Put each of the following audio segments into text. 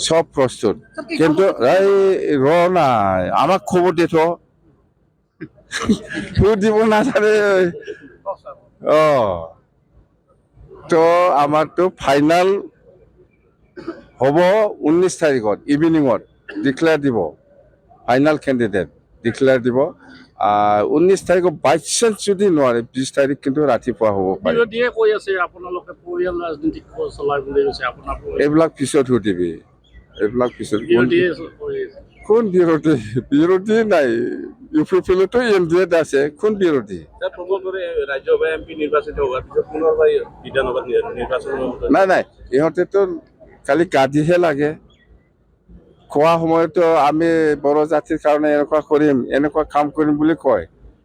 সব প্রস্তুত, কিন্তু এই নাই আমাক খবর দিত দিব না জানে। অ তো আমার তো ফাইনাল হব 19 তারিখত ইভিনিঙত ডিক্লেয়াৰ দিব, ফাইনাল কেণ্ডিডেট ডিক্লেয়াৰ দিব। 19 তাৰিখত বাই চান্স যদি নোৱাৰে 20 তাৰিখ কিন্তু ৰাতিপুৱা হ'ব পাৰে। বিৰোধীয়ে কৈ আছে আপোনালোকে পৰিয়াল ৰাজনীতি চলাই বুলি কৈছে, আপোনাৰ এইবিলাক পিছত সুধিবি, এইবিলাক পিছত। বিৰোধীয়ে কৈ আছে। কোন বিৰোধী? বিৰোধী নাই, ইউ পি পি এলতো এনডিএত আছে, কোন বিৰোধী? ৰাজ্যসভা এমপি নিৰ্বাচিত হোৱাৰ পিছত পুনৰবাৰ বিধানসভাত নিৰ্বাচন নাই নাই, ইহঁতেতো খালি গাদীহে লাগে। খোৱা সময়তো আমি বড়ো জাতিৰ কাৰণে এনেকুৱা কৰিম, এনেকুৱা কাম কৰিম বুলি কয়,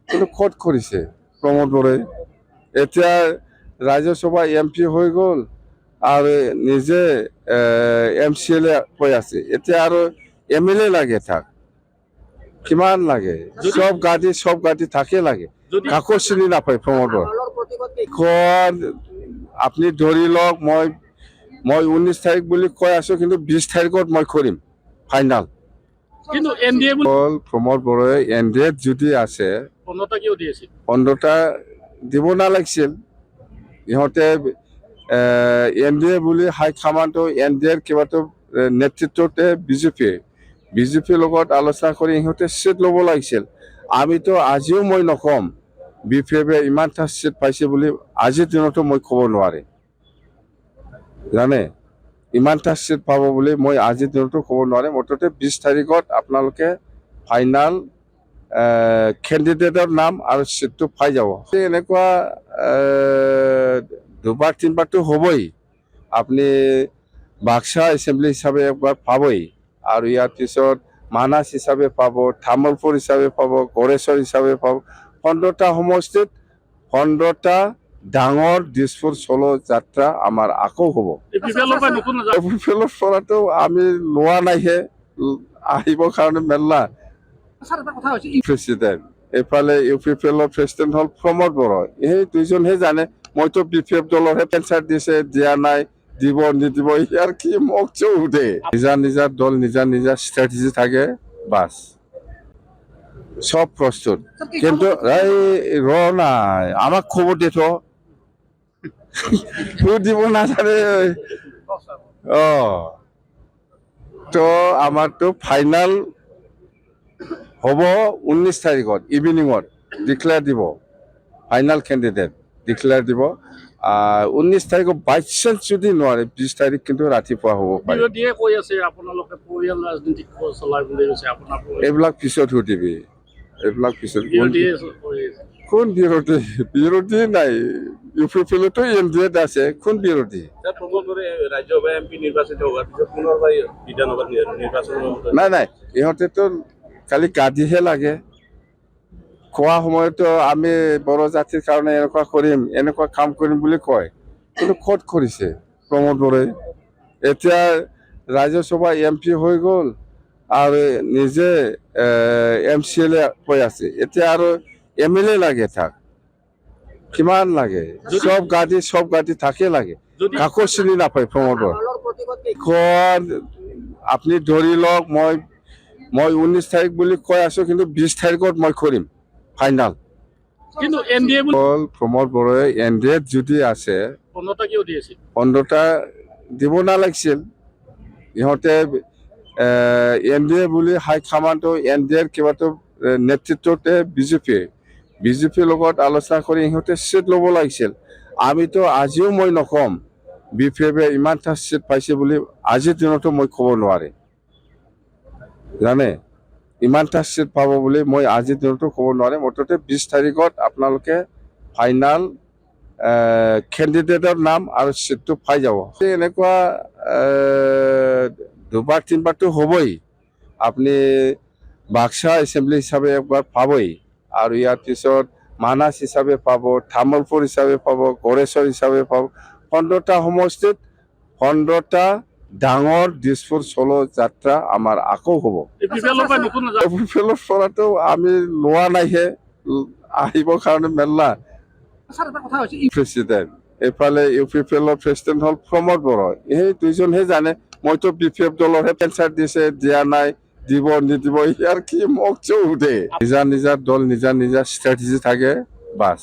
কিন্তু ক'ত কৰিছে প্ৰমোদ বড়োই? এতিয়া ৰাজ্যসভা এমপি হৈ গ'ল আৰু নিজে MCLA হৈ আছে, এতিয়া আৰু MLA লাগে তাক। কিমান লাগে? সব গাদী থাকে লাগে, কাকো চিনি নাপায় প্ৰমোদ বড়ো। আপুনি ধৰি লওক, মই 19 তাৰিখ বুলি কৈ আছো, কিন্তু 20 তাৰিখত মই কৰিম ফাইনাল। কিন্তু এনডিএ প্ৰমোদ বড়োই এনডিএত যদি আছে 15টা দিব নালাগিছিল। ইহঁতে এনডিএ বুলি হাইকমাণ্ডটো এনডিএৰ কিবাটো নেতৃত্বতে বিজেপিৰ লগত আলোচনা কৰি ইহঁতে চিট ল'ব লাগিছিল। আমিতো আজিও মই নকম BPF ইমানটা চিট পাইছে বুলি, আজিৰ দিনতো মই ক'ব নোৱাৰে জানে। ইমানটা চিট পাব বুলি মই আজিৰ দিনতো ক'ব নোৱাৰে। মুঠতে 20 তাৰিখত আপোনালোকে ফাইনাল কেণ্ডিডেটৰ নাম আৰু চিটটো পাই যাব। এনেকুৱা দুবাৰ তিনিবাৰটো হ'বই। আপুনি বাক্সা এছেম্বলি হিচাপে একবাৰ পাবই, আৰু ইয়াৰ পিছত মানাস হিচাপে পাব, তামোলপুৰ হিচাপে পাব, গড়েশ্বৰ হিচাপে পাব। 15টা সমষ্টিত 15টা ডাঙৰ দিছপুৰ চলো যাত্ৰা আমাৰ আকৌ হ'ব। এপিএলৰ পৰাতো আমি লোৱা নাইহে, আহিবৰ কাৰণে মেলা প্ৰেচিডেণ্ট। এইফালে UPPLৰ প্ৰেচিডেণ্ট হ'ল প্ৰমোদ বড়ো, এই দুইজনহে জানে। মইতো BPF দলৰহে পেঞ্চাৰ দিছে, দিয়া নাই, দিব নিদিব, ইয়াৰ কি মোক সোধে। নিজা দল নিজা ষ্ট্ৰেটেজি থাকে, বাছ সব প্রস্তুত, কিন্তু এই নাই আমাক খবর দিত দিব না জানে। তো আমার তো ফাইনাল হব 19 তারিখত ইভিনিঙত ডিক্লেয়াৰ দিব, ফাইনাল কেণ্ডিডেট ডিক্লেয়াৰ দিব। 19 তাৰিখত বাই চান্স যদি নোৱাৰে 20 তাৰিখ কিন্তু ৰাতিপুৱা হ'ব পাৰে। বিৰোধীয়ে কৈ আছে আপোনালোকে পৰিয়াল ৰাজনীতি চলাই বুলি কৈছে, আপোনাৰ এইবিলাক পিছত সুধিবি, এইবিলাক পিছত। বিৰোধীয়ে কৈ আছে। কোন বিৰোধী? বিৰোধী নাই, UPPLতো এনডিএত আছে, কোন বিৰোধী? ৰাজ্যসভা এমপি নিৰ্বাচিত হোৱাৰ পিছত পুনৰবাৰ বিধানসভাত নিৰ্বাচন নাই নাই, ইহঁতেতো খালি গাদীহে লাগে। খোৱা সময়তো আমি বড়ো জাতিৰ কাৰণে এনেকুৱা কৰিম, এনেকুৱা কাম কৰিম বুলি কয়, কিন্তু ক'ত কৰিছে প্ৰমোদ বড়োই? এতিয়া ৰাজ্যসভা এমপি হৈ গ'ল আৰু নিজে MCLA হৈ আছে, এতিয়া আৰু MLA লাগে তাক। কিমান লাগে? সব গাদী থাকে লাগে, কাকো চিনি নাপায় প্ৰমোদ বড়ো। আপুনি ধৰি লওক, মই 19 তাৰিখ বুলি কৈ আছো, কিন্তু 20 তাৰিখত মই কৰিম ফাইনাল। কিন্তু এনডিএ প্ৰমোদ বড়োই এনডিএত যদি আছে 15টা দিব নালাগিছিল। ইহঁতে এনডিএ বুলি হাইকমাণ্ডটো এনডিএৰ কিবাটো নেতৃত্বতে বিজেপিৰ লগত আলোচনা কৰি ইহঁতে চিট ল'ব লাগিছিল। আমিতো আজিও মই নকম BPF ইমানটা চিট পাইছে বুলি, আজিৰ দিনতো মই ক'ব নোৱাৰে জানে। ইমানটা চিট পাব বুলি মই আজিৰ দিনতো ক'ব নোৱাৰে। মুঠতে 20 তাৰিখত আপোনালোকে ফাইনাল কেণ্ডিডেটৰ নাম আৰু চিটটো পাই যাব। এনেকুৱা দুবাৰ তিনিবাৰটো হ'বই। আপুনি বাক্সা এছেম্বলি হিচাপে একবাৰ পাবই, আৰু ইয়াৰ পিছত মানাস হিচাপে পাব, তামোলপুৰ হিচাপে পাব, গড়েশ্বৰ হিচাপে পাব। 15টা সমষ্টিত 15টা ডাঙৰ দিছপুৰ চলো যাত্ৰা আমাৰ আকৌ হ'ব। এপিএলৰ পৰাতো আমি লোৱা নাইহে, আহিবৰ কাৰণে মেলা প্ৰেচিডেণ্ট। এইফালে UPPLৰ প্ৰেচিডেণ্ট হ'ল প্ৰমোদ বড়ো, এই দুইজনহে জানে। মইতো BPF দলৰহে কেঞ্চাৰ দিছে দিয়া নাই দিব নিদিব ইয়াৰ কি মোক উঠে নিজা নিজা দল নিজা নিজা ষ্ট্ৰেটেজি থাকে বাছ